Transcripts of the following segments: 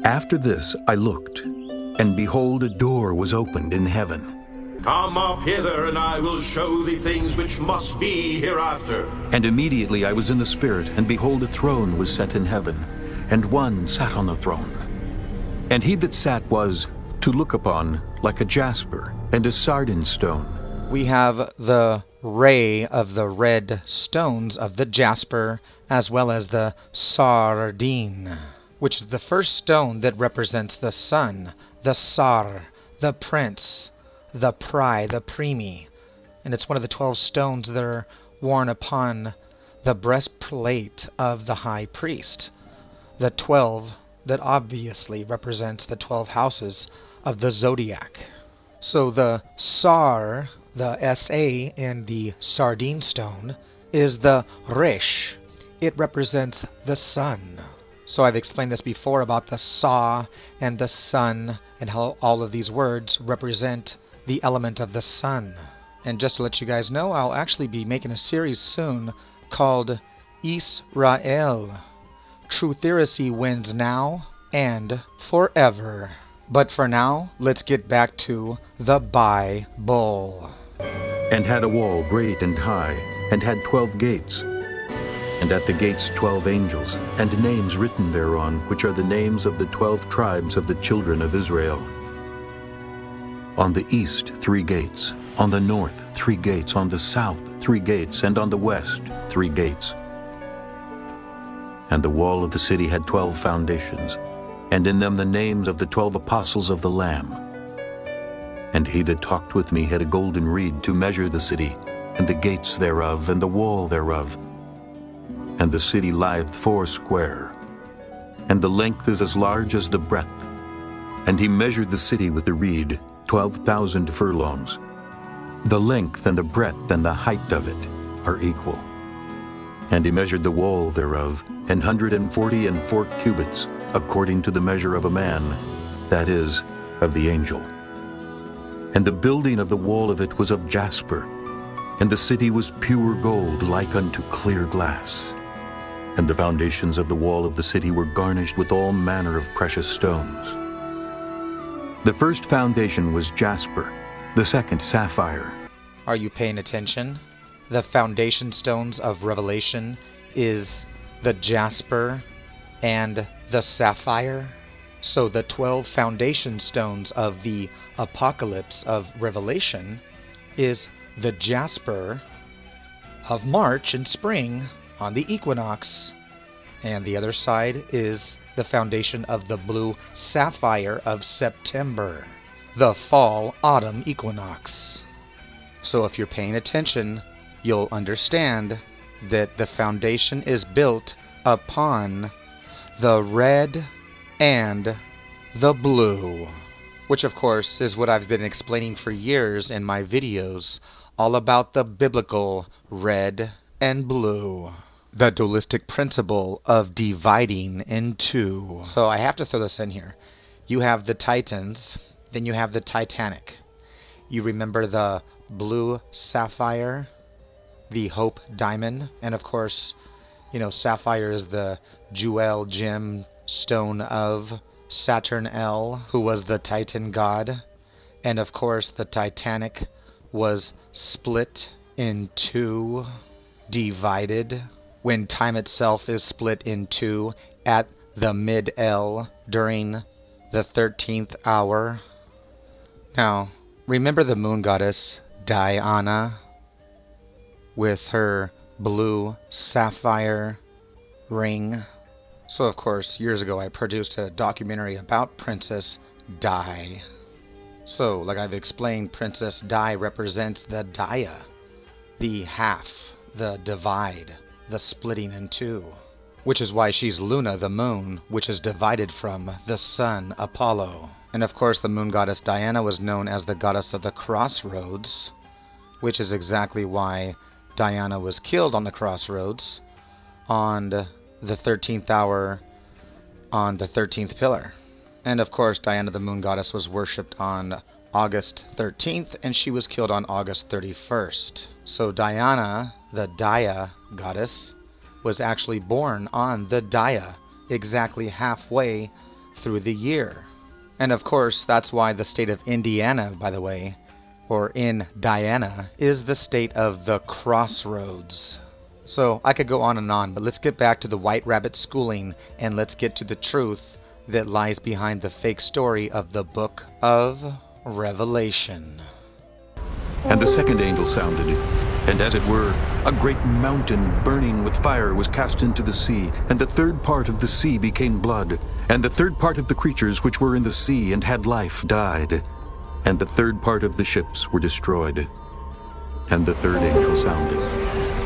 After this I looked, and behold, a door was opened in heaven. Come up hither, and I will show thee things which must be hereafter. And immediately I was in the Spirit, and behold, a throne was set in heaven, and one sat on the throne. And he that sat was, to look upon, like a jasper, and a sardine stone. We have the ray of the red stones of the jasper, as well as the sardine, which is the first stone that represents the sun, the sar, the prince, the the primi, and it's one of the 12 stones that are worn upon the breastplate of the high priest. The 12 that obviously represents the 12 houses of the zodiac. So the sar, the SA in the sardine stone, is the Resh. It represents the sun. So I've explained this before about the saw and the sun and how all of these words represent the element of the sun. And just to let you guys know, I'll actually be making a series soon called Israel. Truthiracy wins now and forever. But for now, let's get back to the Bible. And had a wall great and high, and had 12 gates. And at the gates 12 angels, and names written thereon, which are the names of the 12 tribes of the children of Israel. On the east 3 gates, on the north 3 gates, on the south 3 gates, and on the west 3 gates. And the wall of the city had 12 foundations, and in them the names of the 12 apostles of the Lamb. And he that talked with me had a golden reed to measure the city, and the gates thereof, and the wall thereof. And the city lieth foursquare, and the length is as large as the breadth. And he measured the city with the reed, 12,000 furlongs. The length and the breadth and the height of it are equal. And he measured the wall thereof, 144 cubits, according to the measure of a man, that is, of the angel. And the building of the wall of it was of jasper, and the city was pure gold, like unto clear glass. And the foundations of the wall of the city were garnished with all manner of precious stones. The first foundation was jasper, the second sapphire. Are you paying attention? The foundation stones of Revelation is the jasper and the sapphire. So the 12 foundation stones of the apocalypse of Revelation is the jasper of March and spring on the equinox, and the other side is the foundation of the blue sapphire of September, the fall-autumn equinox. So if you're paying attention, you'll understand that the foundation is built upon the red and the blue, which of course is what I've been explaining for years in my videos, all about the biblical red and blue. The dualistic principle of dividing in two. So I have to throw this in here. You have the Titans, then you have the Titanic. You remember the blue sapphire, the Hope diamond, and of course, sapphire is the jewel gem stone of Saturn L, who was the Titan god. And of course, the Titanic was split in two, divided. When time itself is split in two at the mid-L during the 13th hour. Now, remember the moon goddess Diana with her blue sapphire ring? So, of course, years ago I produced a documentary about Princess Di. So, like I've explained, Princess Di represents the Dia, the half, the divide, the splitting in two, which is why she's Luna, the moon, which is divided from the sun, Apollo. And of course the moon goddess Diana was known as the goddess of the crossroads, which is exactly why Diana was killed on the crossroads on the 13th hour on the 13th pillar. And of course Diana the moon goddess was worshipped on August 13th, and she was killed on August 31st. So Diana, the Dia goddess, was actually born on the Dia, exactly halfway through the year. And of course, that's why the state of Indiana, by the way, or in Diana, is the state of the crossroads. So I could go on, but let's get back to the White Rabbit schooling and let's get to the truth that lies behind the fake story of the book of Revelation. And the second angel sounded, and as it were, a great mountain burning with fire was cast into the sea, and the third part of the sea became blood, and the third part of the creatures which were in the sea and had life died, and the third part of the ships were destroyed. And the third angel sounded,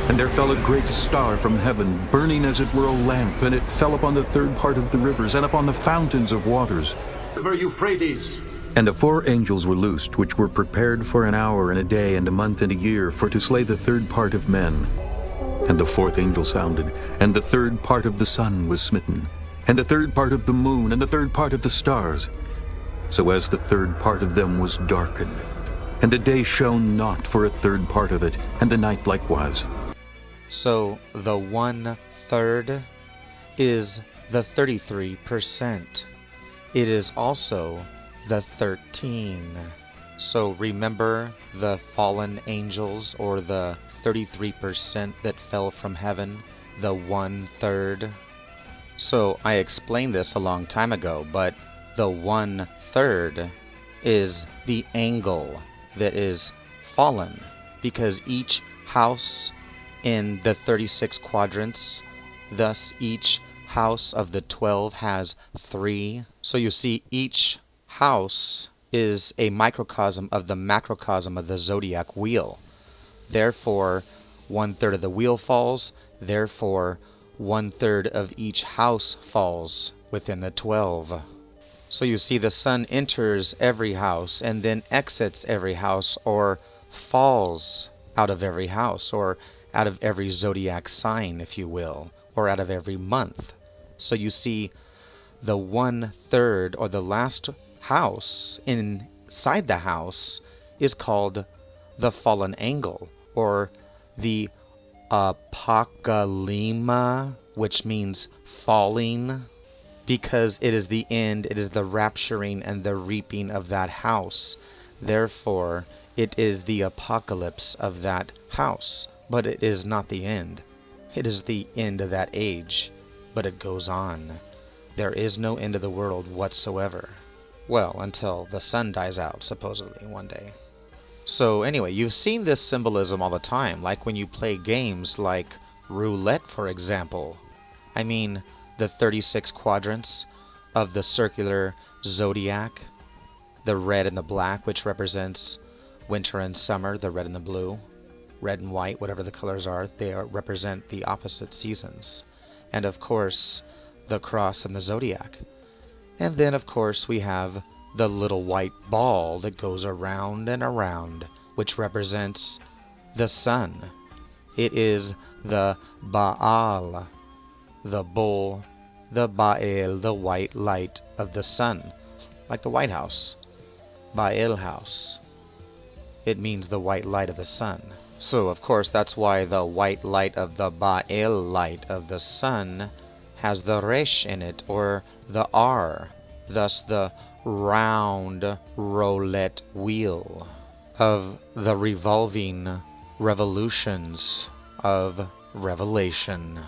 and there fell a great star from heaven, burning as it were a lamp, and it fell upon the third part of the rivers, and upon the fountains of waters. River Euphrates. And the four angels were loosed, which were prepared for an hour and a day and a month and a year, for to slay the third part of men. And the fourth angel sounded, and the third part of the sun was smitten, and the third part of the moon, and the third part of the stars, so as the third part of them was darkened. And the day shone not for a third part of it, and the night likewise. So the 1/3 is the 33%. It is also the 13. So remember the fallen angels, or the 33% that fell from heaven, the 1/3. So I explained this a long time ago, but the 1/3 is the angle that is fallen, because each house in the 36 quadrants, thus each house of the 12 has 3. So you see, each house is a microcosm of the macrocosm of the zodiac wheel. Therefore, 1/3 of the wheel falls, therefore 1/3 of each house falls within the 12. So you see, the sun enters every house and then exits every house, or falls out of every house, or out of every zodiac sign, if you will, or out of every month. So you see, the 1/3, or the last house inside the house, is called the fallen angle, or the apokalima, which means falling, because it is the end, it is the rapturing and the reaping of that house. Therefore, it is the apocalypse of that house. But it is not the end. It is the end of that age, but it goes on. There is no end of the world whatsoever. Well, until the sun dies out, supposedly, one day. So anyway, you've seen this symbolism all the time, like when you play games like roulette, for example. I mean, the 36 quadrants of the circular zodiac, the red and the black, which represents winter and summer, the red and the blue. Red and white, whatever the colors are, they represent the opposite seasons. And of course, the cross and the zodiac. And then of course we have the little white ball that goes around and around, which represents the sun. It is the Baal, the bull, the Baal, the white light of the sun, like the White House, Baal house. It means the white light of the sun. So, of course, that's why the white light of the Baal light of the sun has the Resh in it, or the R, thus the round roulette wheel of the revolving revolutions of Revelation.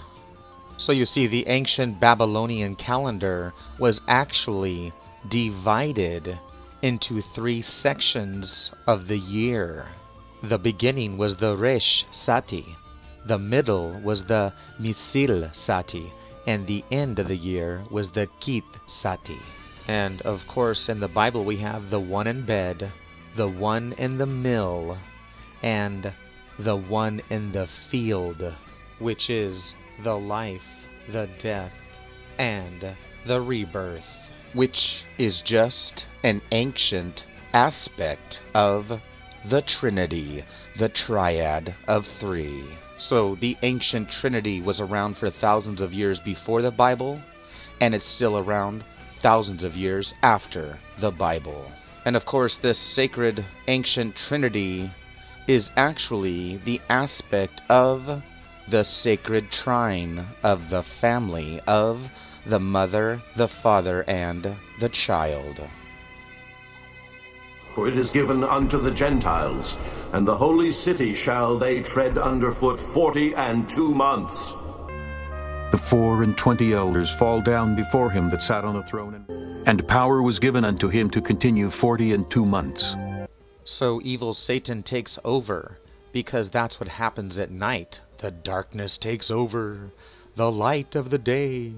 So you see, the ancient Babylonian calendar was actually divided into 3 sections of the year. The beginning was the Resh Sati, the middle was the Misil Sati, and the end of the year was the Kit Sati. And of course, in the Bible we have the one in bed, the one in the mill, and the one in the field, which is the life, the death, and the rebirth, which is just an ancient aspect of the Trinity, the triad of 3. So the ancient Trinity was around for thousands of years before the Bible, and it's still around thousands of years after the Bible. And of course, this sacred ancient Trinity is actually the aspect of the sacred trine of the family of the mother, the father, and the child. For it is given unto the Gentiles, and the holy city shall they tread under foot 42 months. The 24 elders fall down before him that sat on the throne, and power was given unto him to continue 42 months. So evil Satan takes over, because that's what happens at night. The darkness takes over the light of the day.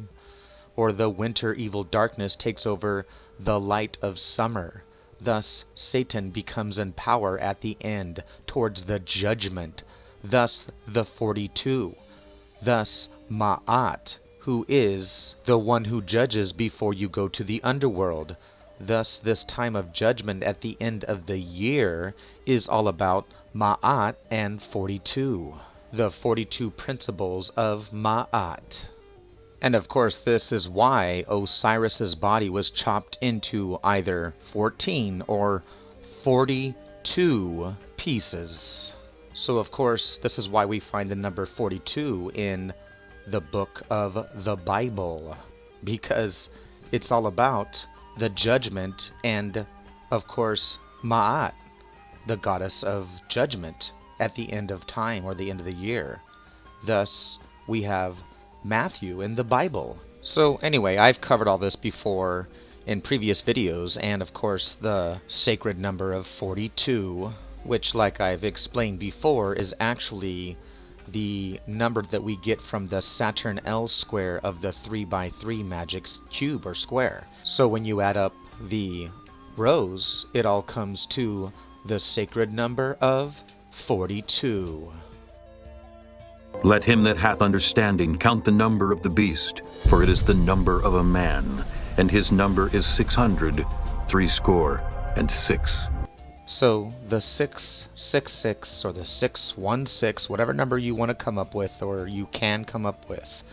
Or the winter evil darkness takes over the light of summer. Thus Satan becomes in power at the end, towards the judgment. Thus the 42. Thus Ma'at, who is the one who judges before you go to the underworld. Thus this time of judgment at the end of the year is all about Ma'at and 42. The 42 principles of Ma'at. And of course this is why Osiris's body was chopped into either 14 or 42 pieces. So of course this is why we find the number 42 in the book of the Bible, because it's all about the judgment and of course Ma'at, the goddess of judgment at the end of time or the end of the year. Thus we have Matthew in the Bible. So anyway, I've covered all this before in previous videos, and of course the sacred number of 42, which like I've explained before is actually the number that we get from the Saturn L square of the 3x3 magic's cube or square. So when you add up the rows, it all comes to the sacred number of 42. Let him that hath understanding count the number of the beast, for it is the number of a man, and his number is 666. So the 666 or the 616, whatever number you want to come up with or you can come up with,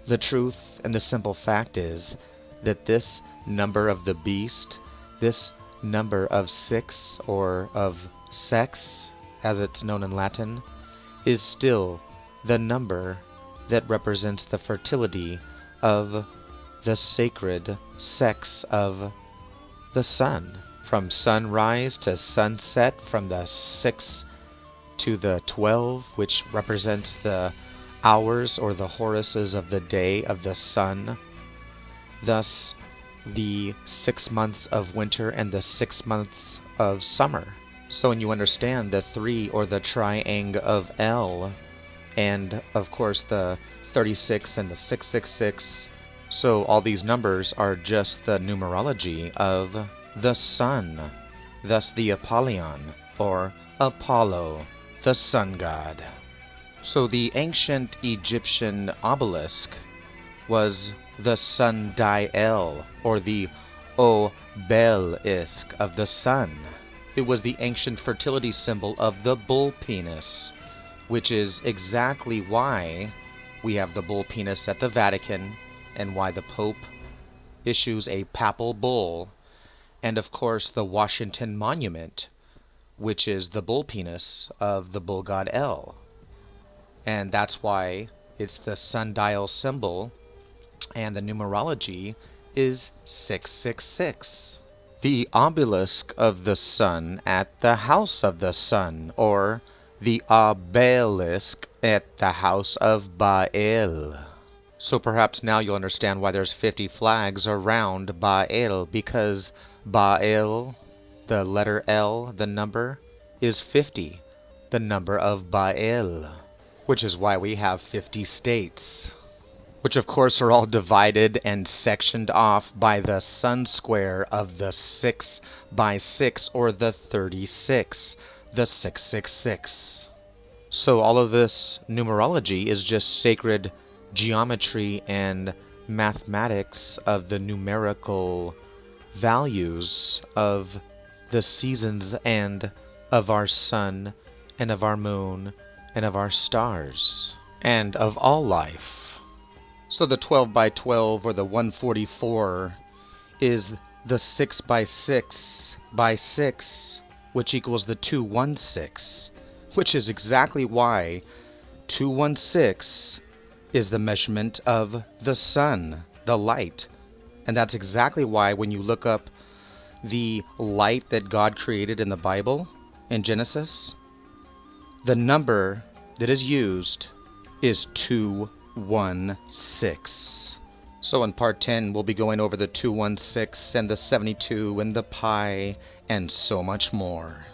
the truth and the simple fact is that this number of the beast, this number of 6 or of sex, as it's known in Latin, is still the number that represents the fertility of the sacred sex of the sun. From sunrise to sunset, from the 6 to the 12, which represents the hours or the horuses of the day of the sun. Thus, the 6 months of winter and the 6 months of summer. So when you understand the 3 or the triangle of L, and of course the 36 and the 666, so all these numbers are just the numerology of the sun, thus the Apollyon, or Apollo, the sun god. So the ancient Egyptian obelisk was the sundial, or the obelisk of the sun. It was the ancient fertility symbol of the bull penis, which is exactly why we have the bull penis at the Vatican, and why the Pope issues a papal bull, and of course the Washington Monument, which is the bull penis of the bull god El. And that's why it's the sundial symbol, and the numerology is 666. The obelisk of the sun at the house of the sun, or the obelisk at the house of Baal. So perhaps now you'll understand why there's 50 flags around Baal, because Baal, the letter L, the number, is 50, the number of Baal, which is why we have 50 states, which of course are all divided and sectioned off by the sun square of the 6 by 6 or the 36, the 666. So all of this numerology is just sacred geometry and mathematics of the numerical values of the seasons and of our sun and of our moon and of our stars and of all life. So the 12 by 12 or the 144 is the 6 by 6 by 6, which equals the 216, which is exactly why 216 is the measurement of the sun, the light. And that's exactly why when you look up the light that God created in the Bible, in Genesis, the number that is used is 216. So in part 10, we'll be going over the 216 and the 72 and the pi and so much more.